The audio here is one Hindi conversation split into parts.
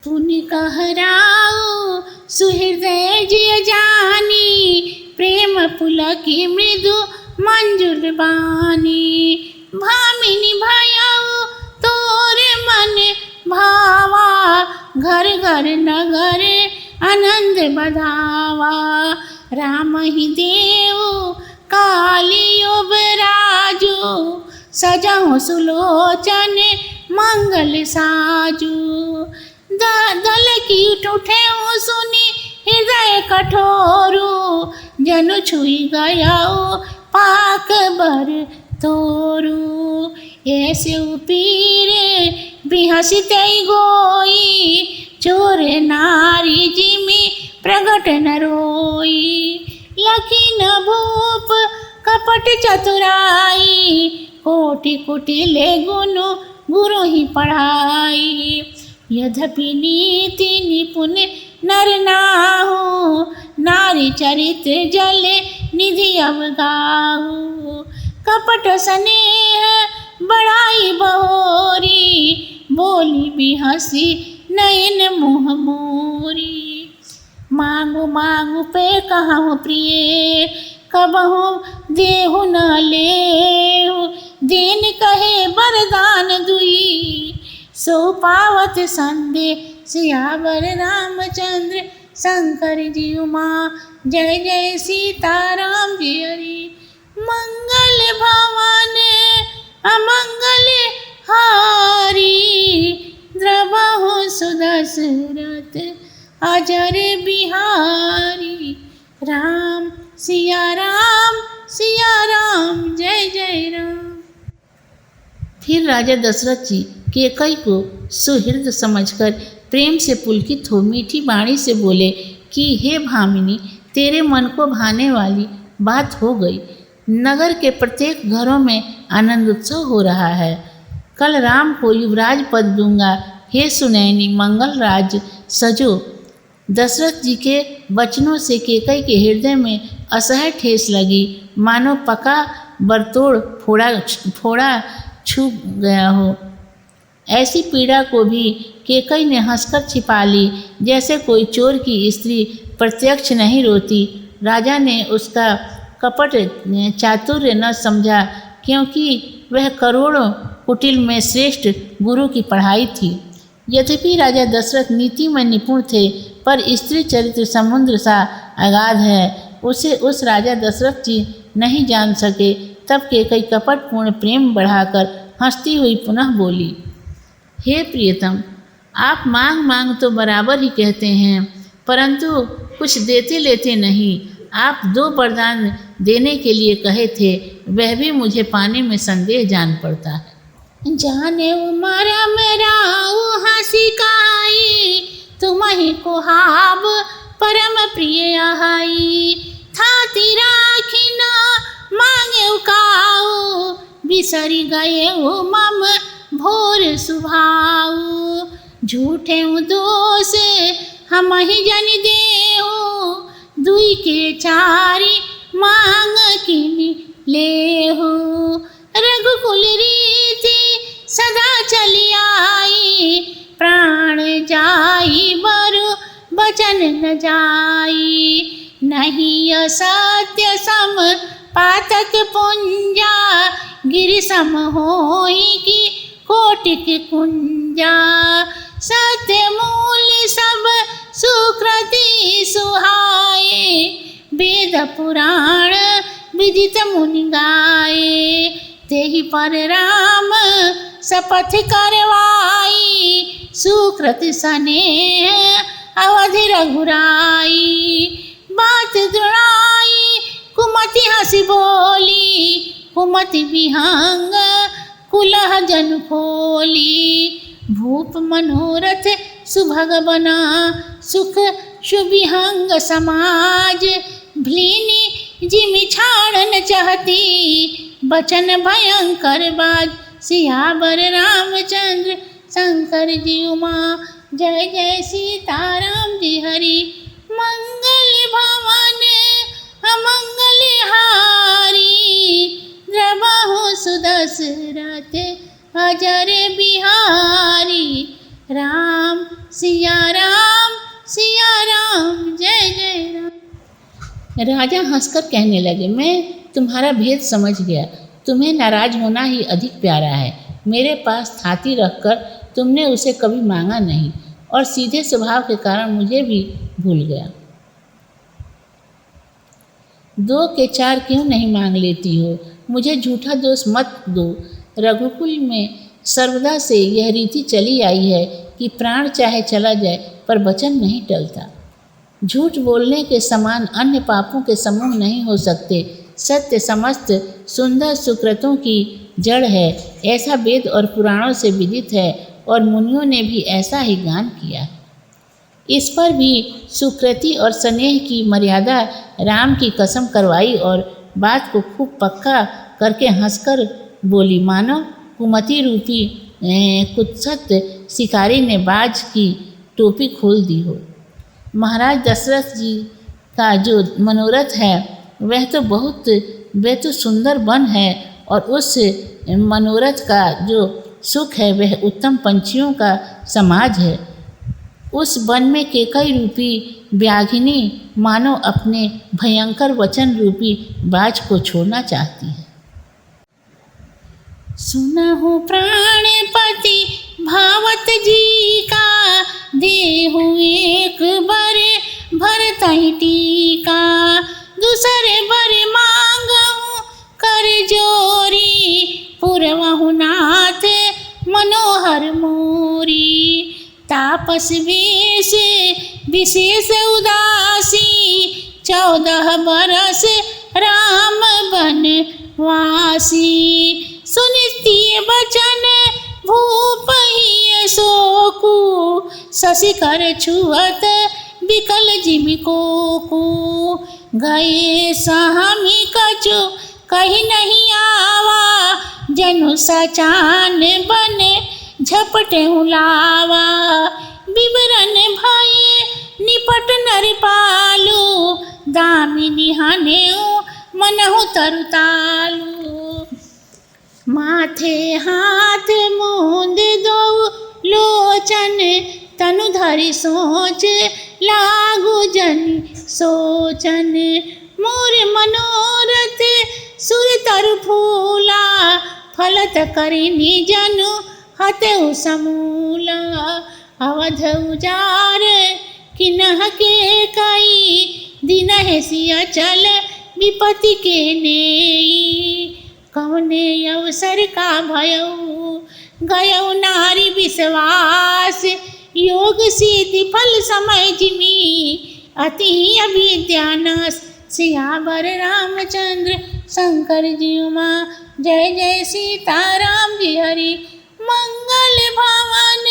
पुन कहराओ सुहृदय जिय जानी, प्रेम पुलकी मृदु मंजुल बानी। भामिनी भयऊ तोर मन भावा, घर घर नगर आनंद बधावा। राम ही देव कालियो बराजू, सजहु सुलोचन मंगल साजू। दल की उठे सुनी हृदय कठोरू, जनु छुई गयाओ पाक बर तोरू। ऐसे पीर बिहसित गोई, चोर नारी जिमी प्रगट न रोई। लखी न भूप कपट चतुराई, कोटि कुटिले गुनु गुरु ही पढ़ाई। यद्यपि नीति निपुण नर नाहु, नारी चरित्र जल निधि अवगाहु। कपट स्नेह बड़ाई बहोरी, बोली बिहसी नयन मुँह मोरी। मांगु मांगु पे कहूँ प्रिय, कबहु देहु न लेहु। दीन कहे वरदान दुई, सो पावत संदेह सियावर रामचंद्र शंकर जी उमा। जय जय सीताराम जी हरि। मंगल भवन अमंगल हारी, द्रवहु सुदशरथ अजर बिहारी। राम सिया राम जय जय राम। फिर राजा दशरथ जी कैकई को सुहृद समझकर प्रेम से पुलकित हो मीठी वाणी से बोले कि हे भामिनी, तेरे मन को भाने वाली बात हो गई। नगर के प्रत्येक घरों में आनंद उत्सव हो रहा है। कल राम को युवराज पद दूंगा। हे सुनैनी, मंगल राज सजो। दशरथ जी के वचनों से कैकई के हृदय में असह्य ठेस लगी, मानो पका बरतोड़ फोड़ा छू गया हो। ऐसी पीड़ा को भी कैकई ने हंसकर छिपा ली, जैसे कोई चोर की स्त्री प्रत्यक्ष नहीं रोती। राजा ने उसका कपट चातुर्य न समझा, क्योंकि वह करोड़ों कुटिल में श्रेष्ठ गुरु की पढ़ाई थी। यद्यपि राजा दशरथ नीति में निपुण थे, पर स्त्री चरित्र समुद्र सा अगाध है, उसे उस राजा दशरथ जी नहीं जान सके। तब कैकई कपटपूर्ण प्रेम बढ़ाकर हंसती हुई पुनः बोली, हे प्रियतम, आप मांग मांग तो बराबर ही कहते हैं, परंतु कुछ देते लेते नहीं। आप 2 वरदान देने के लिए कहे थे, वह भी मुझे पाने में संदेह जान पड़ता है। जाने उमरा मेरा हंसिकाई, तुम ही को हाब परम प्रिय आहाई। थाती राखी न मांगे उकाऊ, बिसरी गए हो मम भोर सुभाऊ। झूठे दोष हम ही जन देहु, दुई के चारी मांग किन लेहु। रघुकुल रीति सदा चली आई, प्राण जाई बरु बचन न जाई। नहीं असत्य सम पातक पुंजा, गिरि सम होई की कोटिक कुंजा। सत्य मूल सब सुकृति सुहाए, वेद पुराण विदित मुनि गाए। तेहि पर राम शपथ करवाई, सुकृति स्नेह अवधि रघुराई। बात दुराई कुमति हंसी बोली, कुमति विहंग कुलह जन खोली। भूप मनोरथ सुभग बना, सुख सुविहंग समाज। भीनी जिमि छाड़न चाहती, बचन भयंकर बाज। सियावर रामचंद्र शंकर जी उमा। जय जय सीताराम जी हरि। मंगल भवन अमंगल हारी, द्रवहु सुदशरथ अजर बिहारी। राम सिया राम जय जय राम। राजा हंसकर कहने लगे, मैं तुम्हारा भेद समझ गया। तुम्हें नाराज होना ही अधिक प्यारा है। मेरे पास थाती रखकर तुमने उसे कभी मांगा नहीं और सीधे स्वभाव के कारण मुझे भी भूल गया। 2 के 4 क्यों नहीं मांग लेती हो? मुझे झूठा दोष मत दो। रघुकुल में सर्वदा से यह रीति चली आई है कि प्राण चाहे चला जाए पर वचन नहीं टलता। झूठ बोलने के समान अन्य पापों के समूह नहीं हो सकते। सत्य समस्त सुंदर सुकृतों की जड़ है, ऐसा वेद और पुराणों से विदित है और मुनियों ने भी ऐसा ही गान किया। इस पर भी सुकृति और स्नेह की मर्यादा राम की कसम करवाई और बात को खूब पक्का करके हंसकर बोली, मानो कुमति रूपी कुत्सत शिकारी ने बाज की टोपी खोल दी हो। महाराज दशरथ जी का जो मनोरथ है वह तो सुंदर वन है और उस मनोरथ का जो सुख है वह उत्तम पंछियों का समाज है। उस वन में केकई रूपी व्याघिनी मानो अपने भयंकर वचन रूपी बाज को छोड़ना चाहती है। सुना हो प्राणपति भावत जी का, देहु एक बरे भरतहि टीका। दूसरे बरे मांगहु कर जोरी, पुरवहु नाथ मनोहर मोरी। तापस वेश विशेष उदासी, 14 बरस राम बनवासी। सुनिस्तिय बचन भूप ही शोकु, शशिकर छुअत बिकल जिमिको को। गए सहमी कछु कहीं नहीं आवा, जनु सचान बने झपटे लावा। विवरण भये निपट नरपालु, दामिनी हनेऊ मनहु तरुतालु। माथे हाथ मूंद दो लोचन, तनु धरि सोच लागू जन सोचन। मोर मनोरथ सुर तरु फूला, फलत करिनी जनु हतउ समूला। अवध उजार किन्ह के कई, दिन हेसिया चल विपति के नेई। कौने अवसर का भयऊ गयऊ नारी विश्वास, योग सिद्धि फल समय जिमी अति अभिद्यानास। सियावर रामचंद्र शंकर जी उमा, जय जय सीताराम जी हरि। मंगल भवन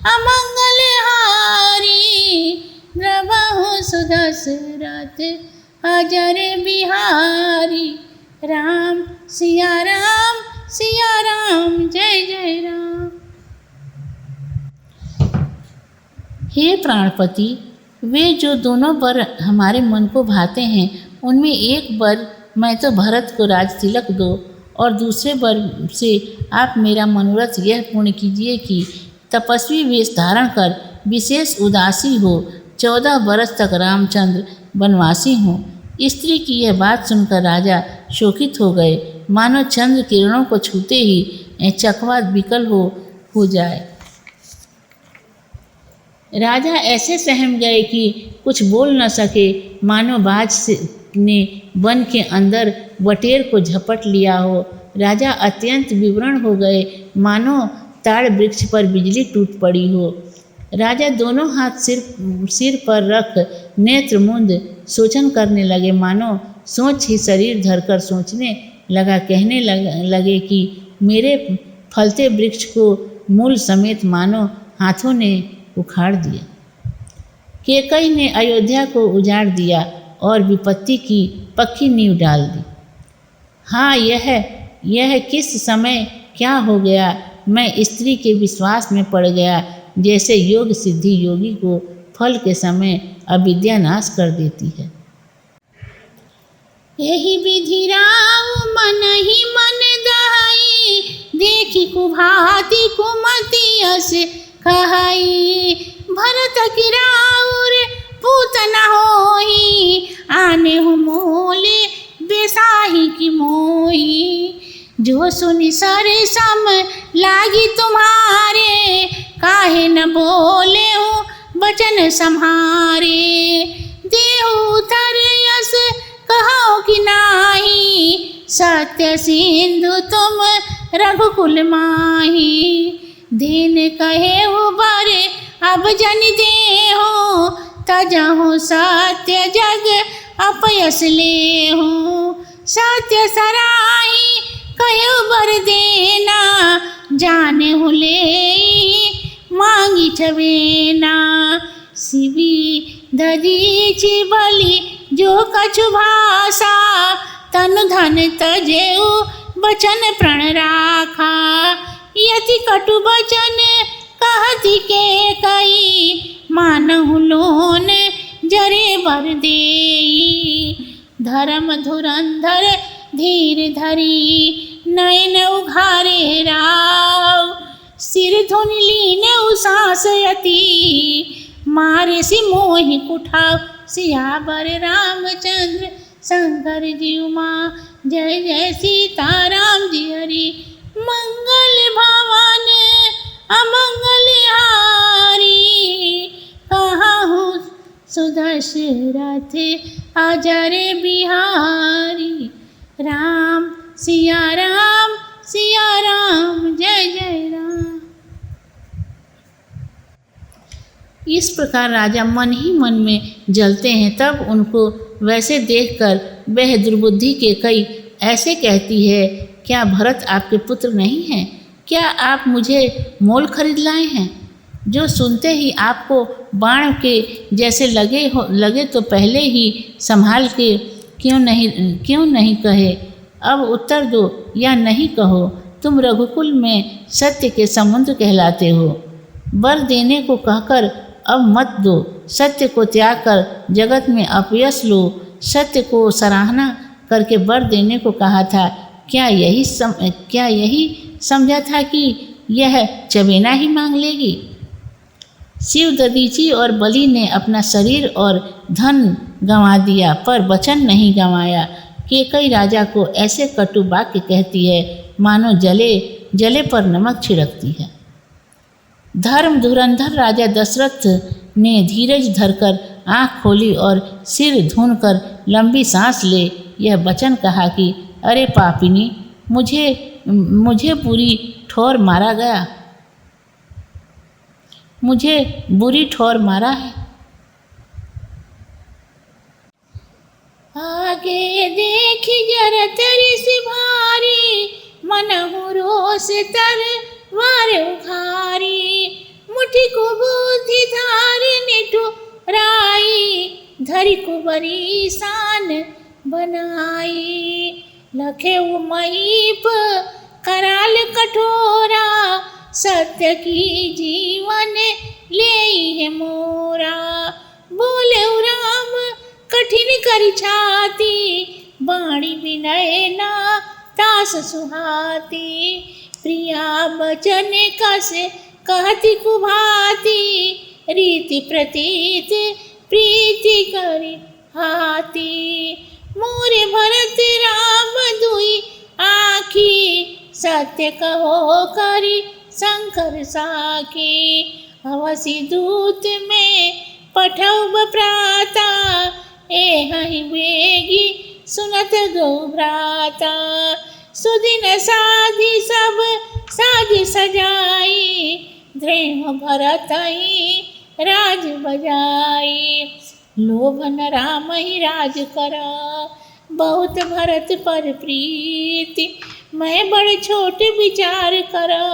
अमंगल हारी, द्रवहु सुदशरथ अजर बिहारी। राम सिया राम जय जय राम। हे प्राणपति, वे जो दोनों वर हमारे मन को भाते हैं उनमें एक वर मैं तो भरत को राज तिलक दो और दूसरे वर से आप मेरा मनोरथ यह पूर्ण कीजिए कि तपस्वी वेश धारण कर विशेष उदासी हो, 14 बरस तक रामचंद्र वनवासी हों। स्त्री की यह बात सुनकर राजा शोकित हो गए, मानो चंद्र किरणों को छूते ही चकवा विकल हो जाए। राजा ऐसे सहम गए कि कुछ बोल न सके, मानो बाज ने वन के अंदर बटेर को झपट लिया हो। राजा अत्यंत विवरण हो गए, मानो ताड़ वृक्ष पर बिजली टूट पड़ी हो। राजा दोनों हाथ सिर पर रख नेत्र मूंद सोचन करने लगे, मानो सोच ही शरीर धरकर सोचने लगा। कहने लगे कि मेरे फलते वृक्ष को मूल समेत मानो हाथों ने उखाड़ दिया। केकई ने अयोध्या को उजाड़ दिया और विपत्ति की पक्की नींव डाल दी। हाँ, यह किस समय क्या हो गया। मैं स्त्री के विश्वास में पड़ गया, जैसे योग सिद्धि योगी को फल के समय अविद्या नाश कर देती है। यही विधि राव मन ही मन दहाई, देखी कुभाति कुमति अस कहाई। भरत की राउर पूत न होई, आने हो मोले बेसाही की मोही। जो सुनि सर सम लागी तुम्हारे, काहे न बोले हो बचन सम्हारे। देहु थर यस कहो कि नाही, सत्य सिंधु तुम रघुकुल माही। दीन कहे बर अब जन देहो, तजहु सत्य जग अपयस लेहु। सत्य सराही कहो बर देना, जाने हो ले मांगी छवेना। शिवी दधीचि बलि जो कछु भाषा, तनु धन तजेऊ बचन प्रण राखा। यति कटु बचन कहति के कई, मानहु लोन जरे बर देई। धर्म धुरंधर धीर धरी, नयन उघारे राव। सिर धुनि लीने उसास यति, मारे सि मोहि कुठाव। सियावर रामचंद्र शंकर जी उमा, जय जय सीताराम जी हरि। मंगल भवन अमंगल हारी, कहाहु सुदशरथ अजर बिहारी। राम सिया राम जय जय राम। इस प्रकार राजा मन ही मन में जलते हैं। तब उनको वैसे देखकर वह दुर्बुद्धि के कई ऐसे कहती है, क्या भरत आपके पुत्र नहीं हैं? क्या आप मुझे मोल खरीद लाए हैं? जो सुनते ही आपको बाण के जैसे लगे तो पहले ही संभाल के क्यों नहीं कहे? अब उत्तर दो या नहीं कहो। तुम रघुकुल में सत्य के समुद्र कहलाते हो। वर देने को कहकर अब मत दो। सत्य को त्याग कर जगत में अपयश लो। सत्य को सराहना करके वर देने को कहा था। क्या यही समझा था कि यह चबेना ही मांग लेगी? शिव दधीचि और बलि ने अपना शरीर और धन गंवा दिया, पर वचन नहीं गंवाया। केकई राजा को ऐसे कटु वाक्य कहती है, मानो जले पर नमक छिड़कती है। धर्म धुरंधर राजा दशरथ ने धीरज धरकर आँख खोली और सिर धुनकर लंबी सांस ले यह वचन कहा कि अरे पापिनी, मुझे बुरी ठोर मारा गया। मुझे बुरी ठोर मारा है। आगे देखी जर तेरी सी भारी, मनहु रोष तर वार उखारी। मुठी को बुद्धि धारी निठुराई, धरी को बरी शान बनाई। लखे महीप कराल कठोरा, सत्य की जीवन ले है मोरा। बोले राम कठिन करि छाती, बाणी विनय ना तास सुहाती। प्रिया बचन कस कहती कुभाती, रीति प्रतीत प्रीति करि हाथी। मोरे भरत राम दुई आखी, सत्य कहो करि शंकर साखी। अवसि दूत में पठौब प्राता, एहि बेगी सुनत गो भ्राता। सुदिन साधि सब साज सजाई, दृढ़ भरत ही राज बजाई। लोभन राम ही राज करा, बहुत भरत पर प्रीति। मैं बड़ छोट विचार करा,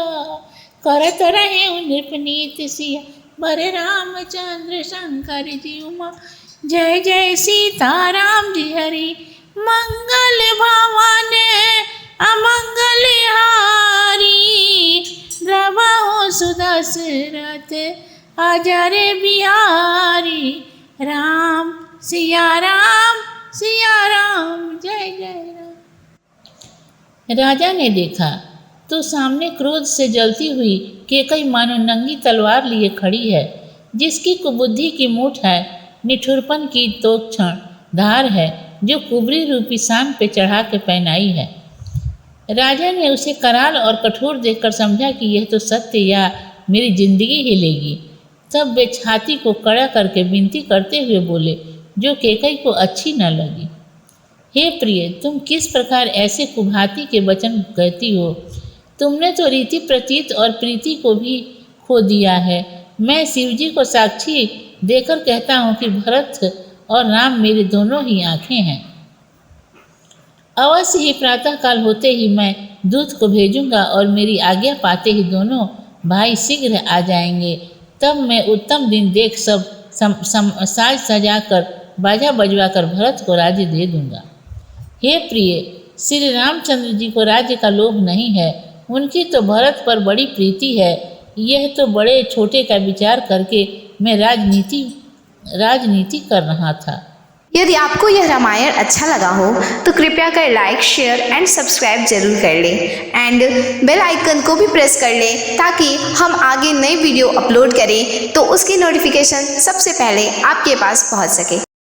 करत रहे नृपनीत सिया। बर रामचंद्र शंकर जी उमा, जय जय सीताराम जी हरि। मंगल भवन अमंगल हारी, द्रवहु सुदशरथ अजर बिहारी। राम सिया राम जय जय राम। राजा ने देखा तो सामने क्रोध से जलती हुई केकई मानो नंगी तलवार लिए खड़ी है। जिसकी कुबुद्धि की मूठ है, निठुरपन की तो क्षण धार है, जो कुबरी रूपी शान पे चढ़ा के पहनाई है। राजा ने उसे कराल और कठोर देखकर समझा कि यह तो सत्य या मेरी जिंदगी ही लेगी। तब वे छाती को कड़ा करके विनती करते हुए बोले, जो कैकई को अच्छी न लगी। हे प्रिय, तुम किस प्रकार ऐसे कुभाती के वचन कहती हो? तुमने तो रीति प्रतीत और प्रीति को भी खो दिया है। मैं शिवजी को साक्षी देकर कहता हूँ कि भरत और राम मेरी दोनों ही आंखें हैं। अवश्य ही प्रातःकाल होते ही मैं दूत को भेजूंगा और मेरी आज्ञा पाते ही दोनों भाई शीघ्र आ जाएंगे। तब मैं उत्तम दिन देख सब साज सजाकर बाजा बजवाकर भरत को राज्य दे दूंगा। हे प्रिय, श्री रामचंद्र जी को राज्य का लोभ नहीं है, उनकी तो भरत पर बड़ी प्रीति है। यह तो बड़े छोटे का विचार करके मैं राजनीति कर रहा था। यदि आपको यह रामायण अच्छा लगा हो तो कृपया कर लाइक, शेयर एंड सब्सक्राइब जरूर कर लें एंड बेल आइकन को भी प्रेस कर लें ताकि हम आगे नए वीडियो अपलोड करें तो उसकी नोटिफिकेशन सबसे पहले आपके पास पहुंच सके।